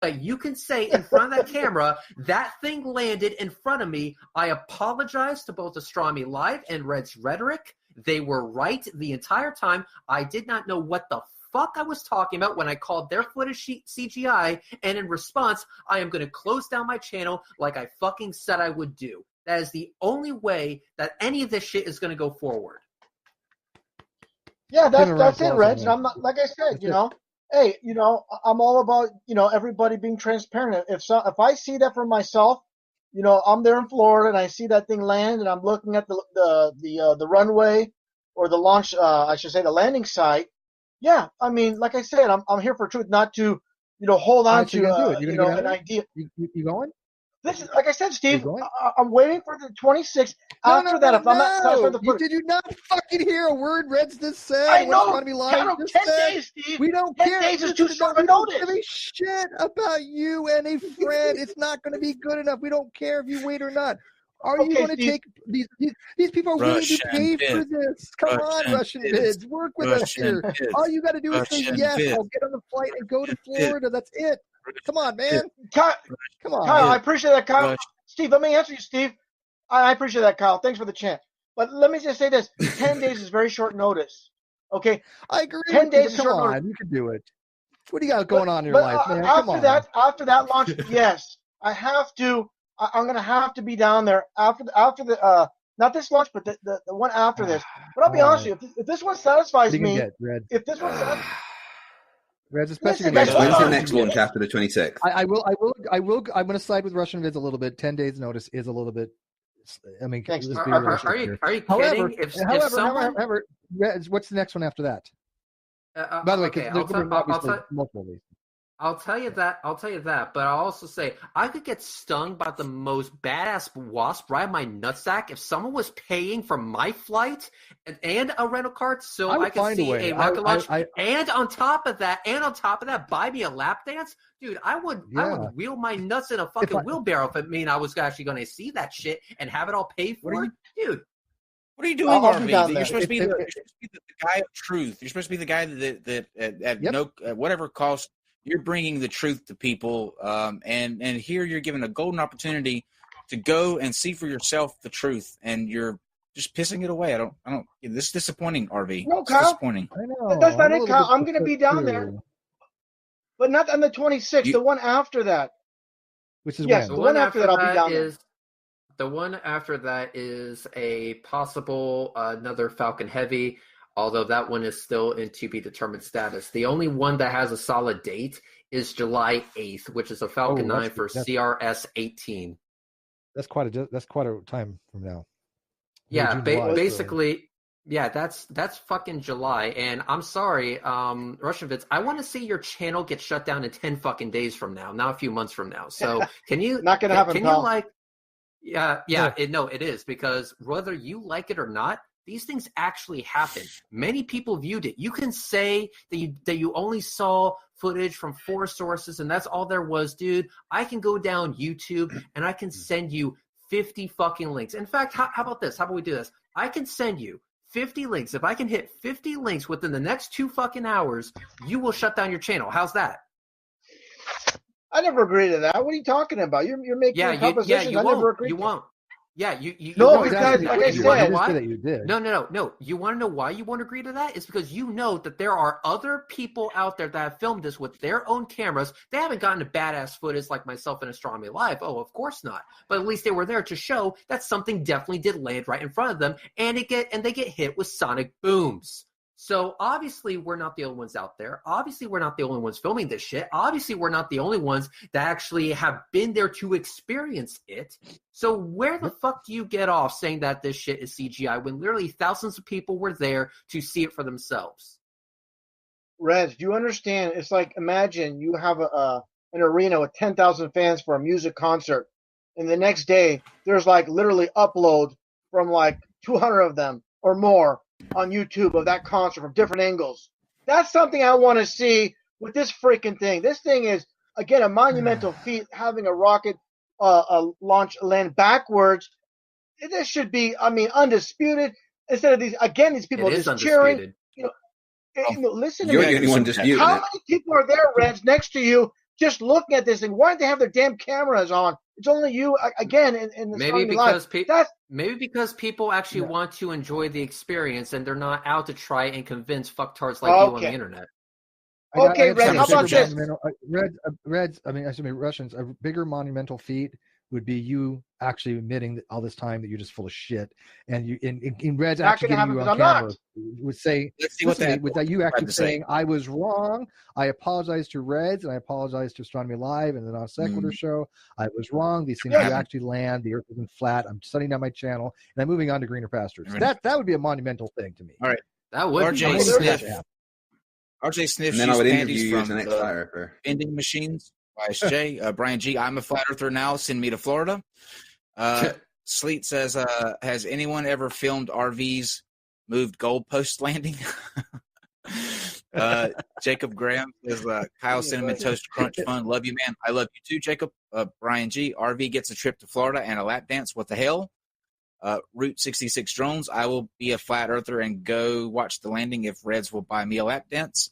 that you can say in front of that camera, that thing landed in front of me. I apologize to both Astronomy Live and Red's Rhetoric. They were right the entire time. I did not know what the fuck I was talking about when I called their footage CGI, and in response, I am going to close down my channel like I fucking said I would do. That is the only way that any of this shit is going to go forward. Yeah, that's it, Reg. I'm not, like I said, hey, I'm all about, everybody being transparent. If I see that for myself, I'm there in Florida and I see that thing land and I'm looking at the runway or the launch, I should say the landing site. Yeah, I mean, like I said, I'm here for truth, not to, hold on to an idea. You going? This is, like I said, Steve, I'm waiting for the 26th. After that, if I'm not satisfied with the did you not fucking hear a word Red's just said? I know. 10 days, Steve. We don't 10 care. days is too short of notice. We don't give a shit about you and a friend. It's not going to be good enough. We don't care if you wait or not. Are you going to take these people are willing to pay for this? Come on, Russian vids. Work with us here. All you got to do is say yes. I'll get on the flight and go to Florida. That's it. Come on, man. Come on. Kyle, I appreciate that, Kyle. Rush. Steve, let me answer you, Steve. I appreciate that, Kyle. Thanks for the chant. But let me just say this. 10 days is very short notice. Okay? I agree. 10 days is come short on, notice. You can do it. What do you got going on in your life, man? Come on. After that launch, yes. I have to. I'm going to have to be down there after the not this launch, but the one after this. But I'll be honest with you. If this one satisfies me, if this one satisfies Reds, especially when's the next launch after the 26th? I will. I'm going to side with Russian vids a little bit. 10 days notice is a little bit. I mean, thanks. Are you kidding? However, what's the next one after that? By the way, okay, multiple reasons. I'll tell you that, but I'll also say I could get stung by the most badass wasp right in my nutsack if someone was paying for my flight and a rental car so I could see a rocket launch. And on top of that, buy me a lap dance. Dude, I would wheel my nuts in a fucking wheelbarrow if it mean I was actually going to see that shit and have it all paid for. Dude. What are you doing, RV? You're supposed to be the guy of truth. You're supposed to be the guy that at whatever cost, you're bringing the truth to people, and here you're given a golden opportunity to go and see for yourself the truth, and you're just pissing it away. I don't. This is disappointing, RV. No, Kyle. It's disappointing. I know. That's not it, Kyle. I'm going to be down there, but not on the 26th. The one after that. Which is the one after that. I'll be down there. The one after that is a possible another Falcon Heavy. Although that one is still in to be determined status. The only one that has a solid date is July 8th, which is a Falcon 9 for CRS 18. That's quite a time from now. Yeah, basically, yeah, that's fucking July. And I'm sorry, Russian vids, I want to see your channel get shut down in 10 fucking days from now, not a few months from now. So can you not gonna happen? Can you like? It is, because whether you like it or not, these things actually happen. Many people viewed it. You can say that you only saw footage from 4 sources and that's all there was, dude. I can go down YouTube and I can send you 50 fucking links. In fact, how about this? How about we do this? I can send you 50 links. If I can hit 50 links within the next 2 fucking hours, you will shut down your channel. How's that? I never agree to that. What are you talking about? You're making propositions. I never agreed. You won't. Yeah, you no, because like I said, you did. No. You want to know why you won't agree to that? It's because you know that there are other people out there that have filmed this with their own cameras. They haven't gotten a badass footage like myself and Astronomy Live. Oh, of course not. But at least they were there to show that something definitely did land right in front of them, and they get hit with sonic booms. So obviously we're not the only ones out there. Obviously we're not the only ones filming this shit. Obviously we're not the only ones that actually have been there to experience it. So where the fuck do you get off saying that this shit is CGI when literally thousands of people were there to see it for themselves? Rez, do you understand? It's like, imagine you have an arena with 10,000 fans for a music concert, and the next day there's like literally upload from like 200 of them or more on YouTube of that concert from different angles. That's something I want to see with this freaking thing. This thing is, again, a monumental feat, having a rocket launch land backwards. This should be, undisputed. Instead of these people just cheering. Listen to me. You're the only one disputing How many people are there, Reds, next to you just looking at this thing. Why don't they have their damn cameras on? It's only you again in the maybe because people actually Yeah. want to enjoy the experience and they're not out to try and convince fucktards like you on the internet. Okay, Red, how about this? Russians, a bigger monumental feat would be you actually admitting that all this time that you're just full of shit, and you in Red's Not actually gonna getting you happen, on 'cause I'm camera not. would say, that you actually saying, I was wrong. I apologize to Reds and I apologize to Astronomy Live and the Non-Sequitur show. I was wrong. These things do actually land. The Earth isn't flat. I'm shutting down my channel and I'm moving on to greener pastures. That would be a monumental thing to me. All right, that would RJ be Sniff. RJ Sniff. And then I would interview you from as the next flat earther. vending machines. YSJ. Brian G. I'm a flat earther now. Send me to Florida. Sleet says, has anyone ever filmed RVs moved goalpost landing? Jacob Graham says, Kyle Cinnamon Toast Crunch Fun. Love you, man. I love you too, Jacob. Brian G. RV gets a trip to Florida and a lap dance. What the hell? Route 66 Drones. I will be a flat earther and go watch the landing if Reds will buy me a lap dance.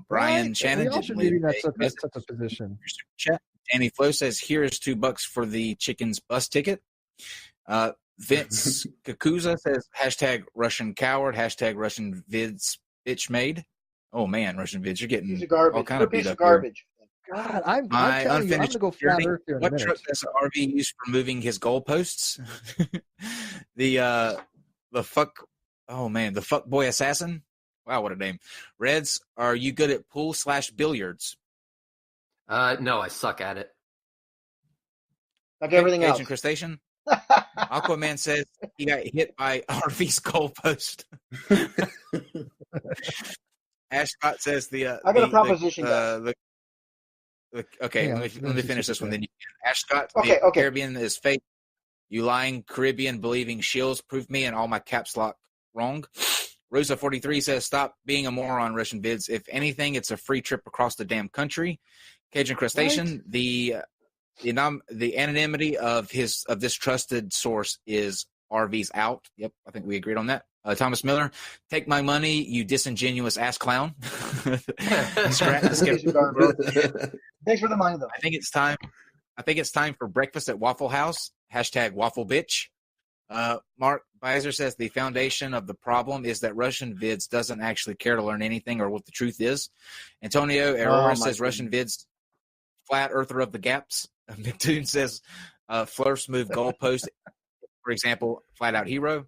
Brian Shannon. We all should be in such a position. Danny Flo says, here is $2 for the chicken's bus ticket. Vince Kakuza says, hashtag Russian coward, hashtag Russian vids bitch made. Oh man, Russian vids, you're getting all kind of beat up garbage. God, I'm telling you, I'm going to go flat earth here in a minute. What truck does RV use for moving his goalposts? the fuck, oh man, the fuck boy assassin. Wow, what a name. Reds, are you good at pool/billiards? No, I suck at it. Like everything else. Agent Crustacean. Aquaman says he got hit by RV's goalpost. Ash Scott says I got a proposition. Okay, let me finish this one. Then you can. Ash Scott, okay. Caribbean is fake. You lying Caribbean believing shills prove me and all my caps lock wrong. Rosa 43 says, stop being a moron, Russian vids. If anything, it's a free trip across the damn country. Cajun Crustacean, the anonymity of this trusted source is RV's out. Yep, I think we agreed on that. Thomas Miller, take my money, you disingenuous ass clown. Thanks for the money, though. I think it's time for breakfast at Waffle House. Hashtag waffle bitch. Mark Beiser says the foundation of the problem is that Russian vids doesn't actually care to learn anything or what the truth is. Antonio Aurora says Russian vids flat earther of the gaps. McToon says Flurfs move goalpost, for example, flat out hero.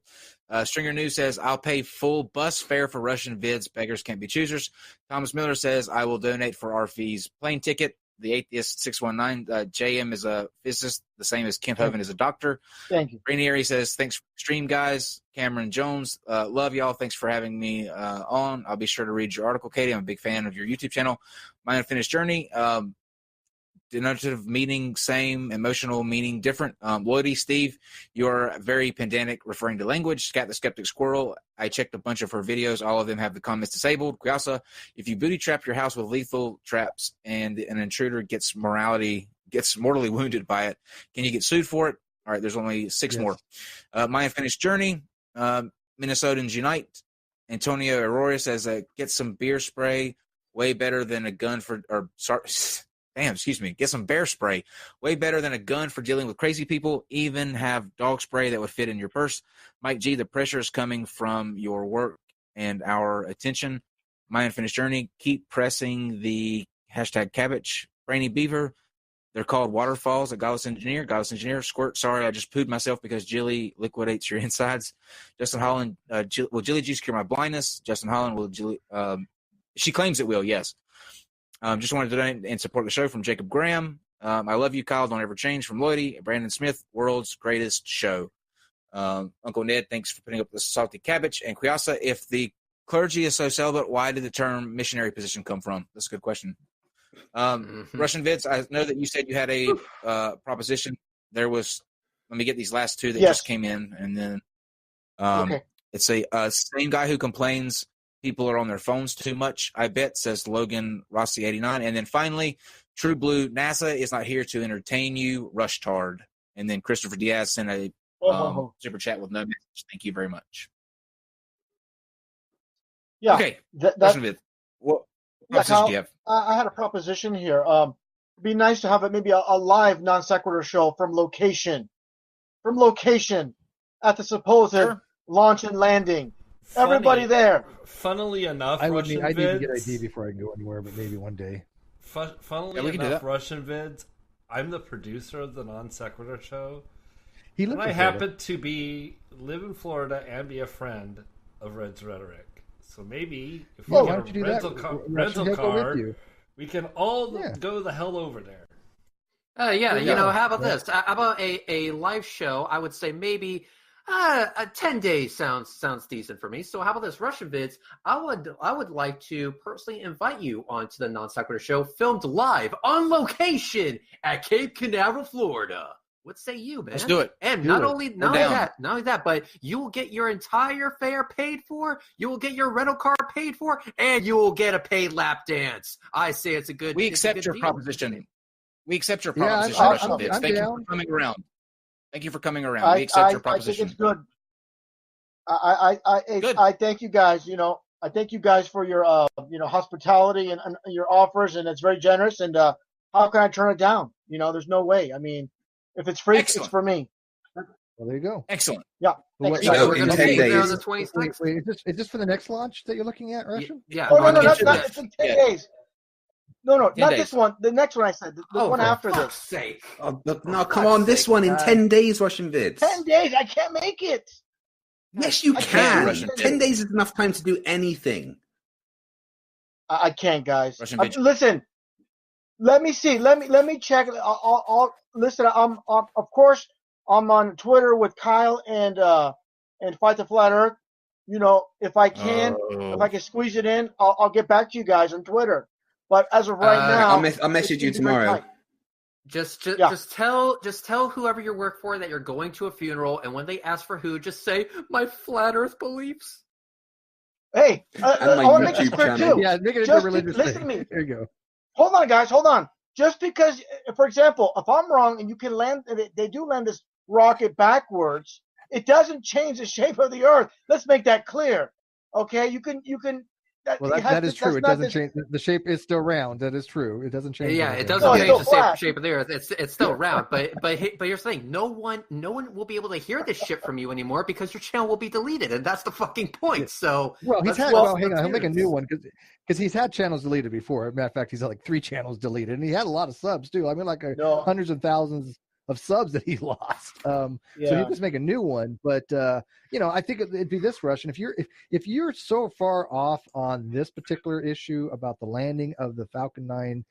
Stringer News says I'll pay full bus fare for Russian vids. Beggars can't be choosers. Thomas Miller says I will donate for RFE's plane ticket. The Atheist 619, JM is a physicist, the same as Kent Hovind is a doctor. Thank you. Rainieri says, thanks for the stream, guys. Cameron Jones, love y'all. Thanks for having me on. I'll be sure to read your article, Katie. I'm a big fan of your YouTube channel. My Unfinished Journey. Denotative meaning same, emotional meaning different. Lloydie, Steve, you're very pedantic referring to language. Scat the Skeptic Squirrel, I checked a bunch of her videos. All of them have the comments disabled. Kuyasa, if you booty trap your house with lethal traps and an intruder gets mortally wounded by it, can you get sued for it? All right, there's only 6 more. My Unfinished Journey, Minnesotans Unite. Antonio Aurora says, get some beer spray, way better than a gun for, get some bear spray. Way better than a gun for dealing with crazy people. Even have dog spray that would fit in your purse. Mike G, the pressure is coming from your work and our attention. My Unfinished Journey, keep pressing the hashtag cabbage. Brainy Beaver, they're called waterfalls. A Godless Engineer. Squirt, sorry, I just pooed myself because Jilly liquidates your insides. Justin Holland, will Jilly juice cure my blindness? Justin Holland, will Jilly, she claims it will, yes. Just wanted to donate and support the show from Jacob Graham. I love you, Kyle. Don't ever change from Lloydie. Brandon Smith, world's greatest show. Uncle Ned, thanks for putting up the salty cabbage. And Kuyasa, if the clergy is so celibate, why did the term missionary position come from? That's a good question. Russian vids, I know that you said you had a proposition. There was, let me get these last 2 that just came in. And then it's a same guy who complains people are on their phones too much, I bet, says Logan Rossi 89. And then finally, True Blue, NASA is not here to entertain you, Rushtard. And then Christopher Diaz sent a super chat with no message. Thank you very much. Yeah. Okay. What proposition do you have? I had a proposition here. be nice to have maybe a live non-sequitur show from location at the supposed launch and landing. Everybody there. Funnily enough, I need to get ID before I go anywhere, but maybe one day. Funnily enough, Russian vids. I'm the producer of the Non-Sequitur show. And I happen to live in Florida and be a friend of Red's Rhetoric. So maybe if we get a rental car, we can all go the hell over there. How about this? How about a live show? I would say maybe 10 days sounds decent for me. So how about this, Russian vids? I would like to personally invite you onto the Non-Sequitur show, filmed live on location at Cape Canaveral, Florida. What say you, man? Let's do it. And not only that, but you will get your entire fare paid for. You will get your rental car paid for, and you will get a paid lap dance. I say it's a good. We accept your proposition. We accept your proposition, Russian vids. Thank you for coming around. Thank you for coming around. We accept your proposition. I think it's good. I thank you guys. I thank you guys for your hospitality and your offers, and it's very generous. And how can I turn it down? There's no way. I mean, if it's free, Excellent. It's for me. Well, there you go. Excellent. Yeah. We're going to be there on the 26th. Wait, is this for the next launch that you're looking at, Russian? Yeah. Oh, no, it's in 10 days. No, not this one. The next one I said. The one after this. Sake. Oh, no, come on. This one in 10 days, Russian vids. 10 days? I can't make it. Yes, you can. 10 days is enough time to do anything. I can't, guys. Listen. Let me see. Let me check. I'll listen. I'm of course I'm on Twitter with Kyle and Fight the Flat Earth. If I can squeeze it in, I'll get back to you guys on Twitter. But as of right now, I'll message you tomorrow. Just tell whoever you work for that you're going to a funeral, and when they ask for who, just say my flat Earth beliefs. Hey, I want to make this clear too. Yeah, make it a religious thing. Listen to me. There you go. Hold on, guys. Hold on. Just because, for example, if I'm wrong and you can land, they do land this rocket backwards, it doesn't change the shape of the Earth. Let's make that clear. Okay, you can. That is true. It doesn't change. The shape is still round. That is true. It doesn't change. Yeah, it doesn't change the shape of the Earth. It's still round. But you're saying no one will be able to hear this shit from you anymore because your channel will be deleted, and that's the fucking point. So hang on. He'll make a new one because he's had channels deleted before. As a matter of fact, he's had like 3 channels deleted, and he had a lot of subs too. I mean, hundreds of thousands of subs that he lost. So he just make a new one. But I think it'd be this, Russian. If you're so far off on this particular issue about the landing of the Falcon 9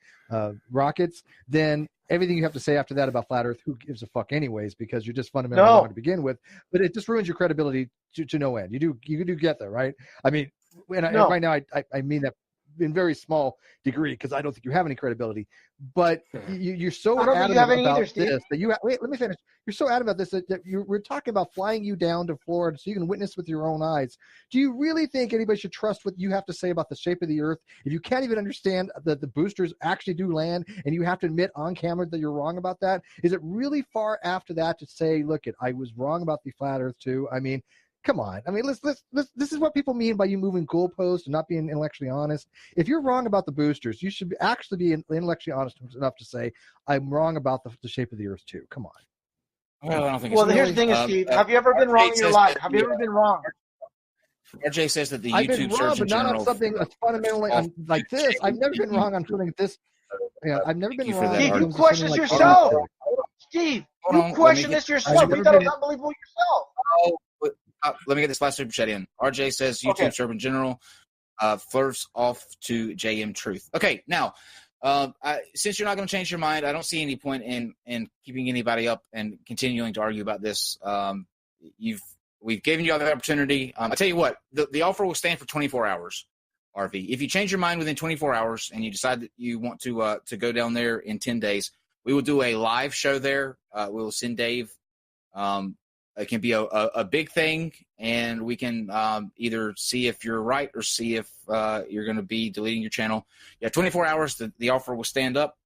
rockets, then everything you have to say after that about Flat Earth, who gives a fuck anyways, because you're just fundamentally wrong to begin with. But it just ruins your credibility to no end. You do get that, right? I mean, right now I mean that in very small degree because I don't think you have any credibility. But you're so adamant about this that you wait. Let me finish. You're so adamant about this that we're talking about flying you down to Florida so you can witness with your own eyes. Do you really think anybody should trust what you have to say about the shape of the Earth if you can't even understand that the boosters actually do land and you have to admit on camera that you're wrong about that? Is it really far after that to say, look, I was wrong about the flat Earth too? I mean, come on. I mean, this is what people mean by you moving goalposts and not being intellectually honest. If you're wrong about the boosters, you should actually be intellectually honest enough to say, I'm wrong about the shape of the Earth too. Come on. Well, I don't think here's the thing is, Steve, have you ever been wrong in your life? Have you ever been wrong? RJ says that the I've YouTube been wrong, search in but not general on something that's fundamentally like this. I've never been wrong on something like this. Yeah, I've never been wrong. Steve, you question this yourself. Steve, you question this yourself. You thought it was unbelievable yourself. Let me get this last super chat in. RJ says YouTube search in general flirts off to JM Truth. Okay, now, since you're not going to change your mind, I don't see any point in keeping anybody up and continuing to argue about this. We've given you all the opportunity. I'll tell you what, the offer will stand for 24 hours, RV. If you change your mind within 24 hours and you decide that you want to go down there in 10 days, we will do a live show there. We will send Dave. It can be a big thing, and we can either see if you're right or see if you're going to be deleting your channel. You have 24 hours. The offer will stand up,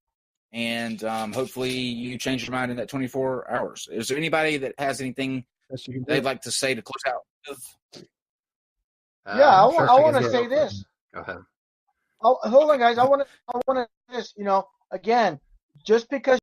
and hopefully you change your mind in that 24 hours. Is there anybody that has anything they'd like to say to close out with? I want to say this. Go ahead. Hold on, guys. I want to this. Again, just because